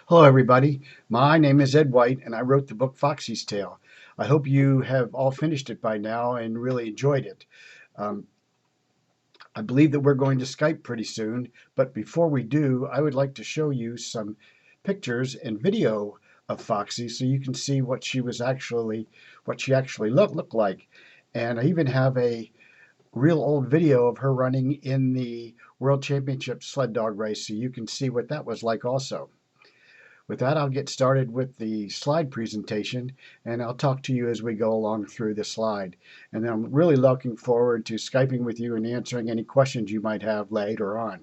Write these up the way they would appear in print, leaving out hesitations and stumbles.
Hello, everybody. My name is Ed White, and I wrote the book Foxy's Tale. I hope you have all finished it by now and really enjoyed it. Um, I believe that we're going to Skype pretty soon, but before we do, I would like to show you some pictures and video of Foxy so you can see what she actually looked like. And I even have a real old video of her running in the World Championship sled dog race so you can see what that was like also. With that, I'll get started with the slide presentation, and I'll talk to you as we go along through the slide. And then I'm really looking forward to Skyping with you and answering any questions you might have later on.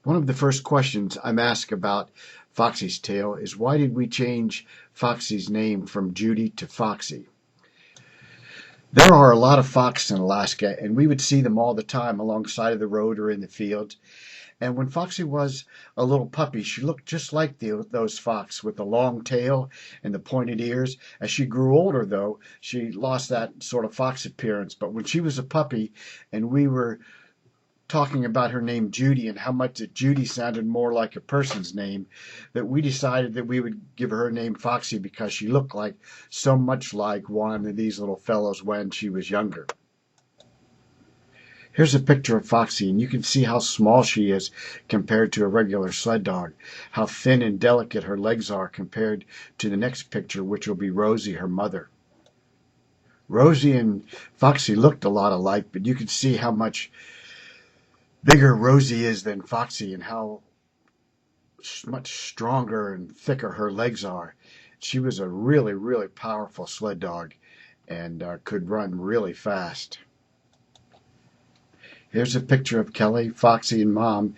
One of the first questions I'm asked about Foxy's Tale is why did we change Foxy's name from Judy to Foxy? There are a lot of foxes in Alaska, and we would see them all the time alongside of the road or in the fields. And when Foxy was a little puppy, she looked just like those fox with the long tail and the pointed ears. As she grew older, though, she lost that sort of fox appearance. But when she was a puppy and we were talking about her name Judy and how much that Judy sounded more like a person's name, that we decided that we would give her name Foxy because she looked like so much like one of these little fellows when she was younger. Here's a picture of Foxy, and you can see how small she is compared to a regular sled dog, how thin and delicate her legs are compared to the next picture, which will be Rosie, her mother. Rosie and Foxy looked a lot alike, but you can see how much bigger Rosie is than Foxy and how much stronger and thicker her legs are. She was a really, really powerful sled dog and could run really fast. Here's a picture of Kelly, Foxy, and Mom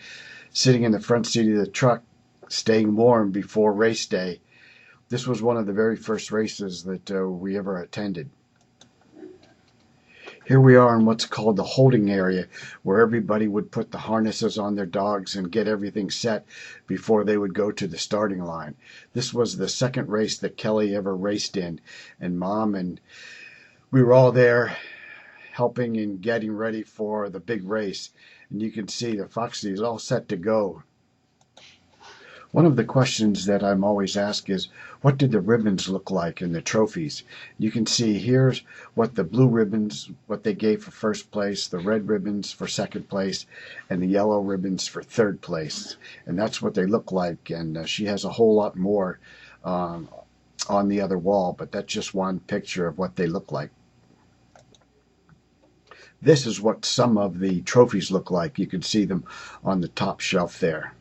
sitting in the front seat of the truck, staying warm before race day. This was one of the very first races that we ever attended. Here we are in what's called the holding area, where everybody would put the harnesses on their dogs and get everything set before they would go to the starting line. This was the second race that Kelly ever raced in, and Mom and we were all there helping and getting ready for the big race. And you can see the Foxy is all set to go. One of the questions that I'm always asked is, what did the ribbons look like in the trophies? You can see here's what the blue ribbons, what they gave for first place, the red ribbons for second place, and the yellow ribbons for third place. And that's what they look like. And she has a whole lot more on the other wall, but that's just one picture of what they look like. This is what some of the trophies look like. You can see them on the top shelf there.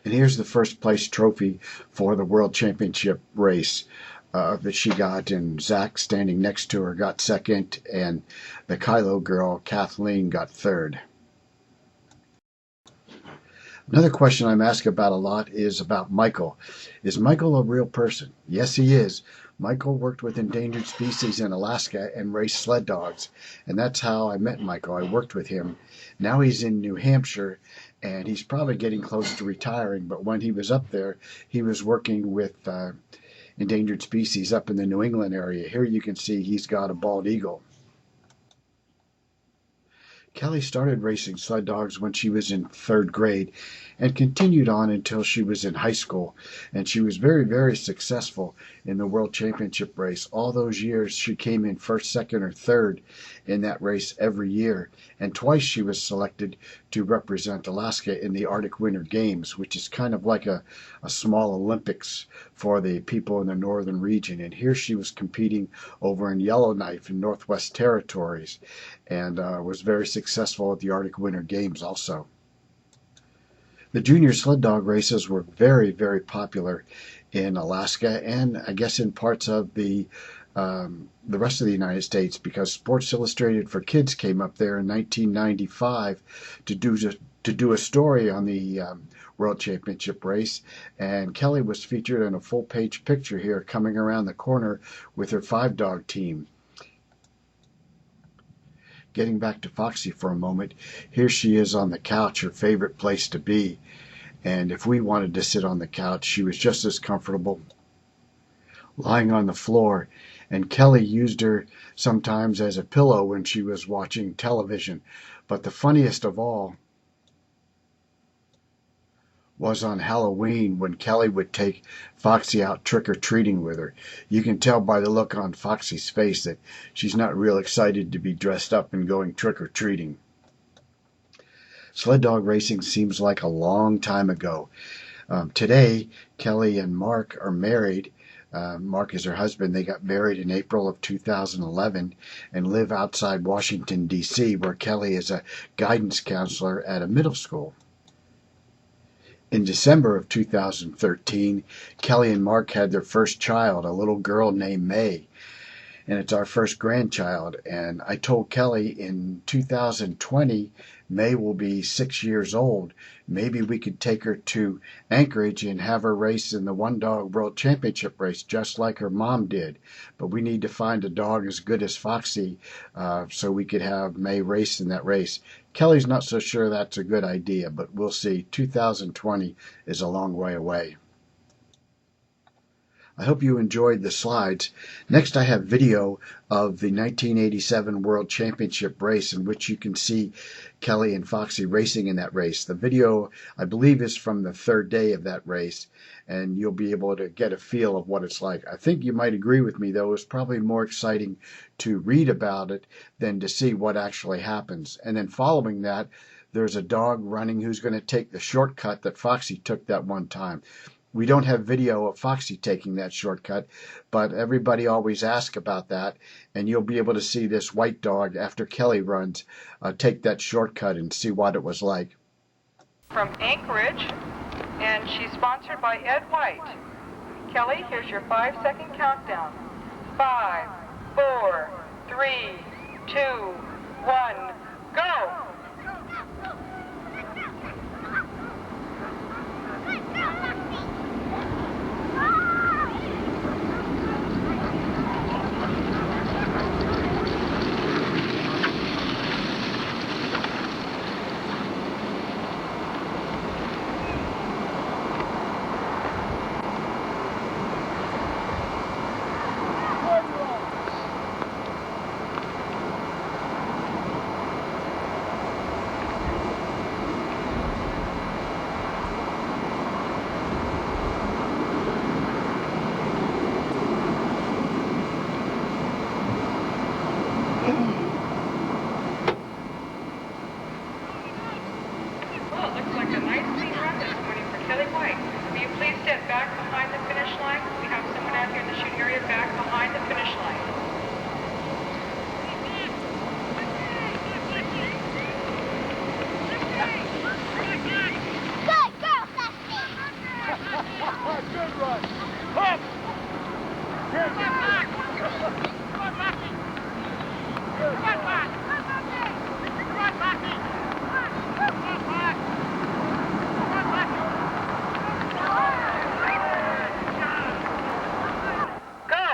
And here's the first place trophy for the World Championship race that she got, and Zach, standing next to her, got second, and the Kylo girl, Kathleen, got third. Another question I'm asked about a lot is about Michael. Is Michael a real person? Yes, he is. Michael worked with endangered species in Alaska and raced sled dogs, and that's how I met Michael. I worked with him. Now he's in New Hampshire, and he's probably getting close to retiring, but when he was up there, he was working with endangered species up in the New England area. Here you can see he's got a bald eagle. Kelly started racing sled dogs when she was in third grade and continued on until she was in high school. And she was very, very successful in the World Championship race. All those years she came in first, second, or third in that race every year. And twice she was selected to represent Alaska in the Arctic Winter Games, which is kind of like a small Olympics for the people in the northern region. And here she was competing over in Yellowknife in Northwest Territories, and was very successful at the Arctic Winter Games also. The junior sled dog races were very, very popular in Alaska, and I guess in parts of the rest of the United States, because Sports Illustrated for Kids came up there in 1995 to do a story on the World Championship race, and Kelly was featured in a full-page picture here coming around the corner with her 5-dog team. Getting back to Foxy for a moment, here she is on the couch, her favorite place to be. And if we wanted to sit on the couch, she was just as comfortable lying on the floor. And Kelly used her sometimes as a pillow when she was watching television. But the funniest of all was on Halloween when Kelly would take Foxy out trick-or-treating with her. You can tell by the look on Foxy's face that she's not real excited to be dressed up and going trick-or-treating. Sled dog racing seems like a long time ago. Today, Kelly and Mark are married. Mark is her husband. They got married in April of 2011 and live outside Washington, D.C., where Kelly is a guidance counselor at a middle school. In December of 2013, Kelly and Mark had their first child, a little girl named May, and it's our first grandchild. And I told Kelly in 2020, May will be 6 years old. Maybe we could take her to Anchorage and have her race in the One Dog World Championship race, just like her mom did. But we need to find a dog as good as Foxy so we could have May race in that race. Kelly's not so sure that's a good idea, but we'll see. 2020 is a long way away. I hope you enjoyed the slides. Next, I have video of the 1987 World Championship race in which you can see Kelly and Foxy racing in that race. The video, I believe, is from the third day of that race, and you'll be able to get a feel of what it's like. I think you might agree with me, though, it's probably more exciting to read about it than to see what actually happens. And then following that, there's a dog running who's going to take the shortcut that Foxy took that one time. We don't have video of Foxy taking that shortcut, but everybody always asks about that, and you'll be able to see this white dog after Kelly runs take that shortcut and see what it was like. From Anchorage, and she's sponsored by Ed White. Kelly, here's your 5-second countdown. 5, 4, 3, 2, 1, go! Well, it looks like a nice clean run this morning for Kelly White. Will you please step back behind the finish line? We have someone out here in the shooting area back behind the finish line. Good girl, Dusty! Good run. Up. Here, get back. Come on, Bucky. Come on, Bucky. Come on, Bucky. Come on, Bucky. Come on, Bucky. Go!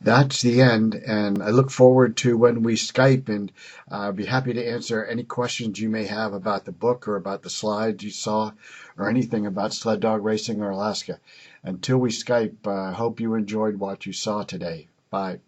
That's the end, and I look forward to when we Skype, and I'll be happy to answer any questions you may have about the book or about the slides you saw or anything about sled dog racing or Alaska. Until we Skype, I hope you enjoyed what you saw today. Bye.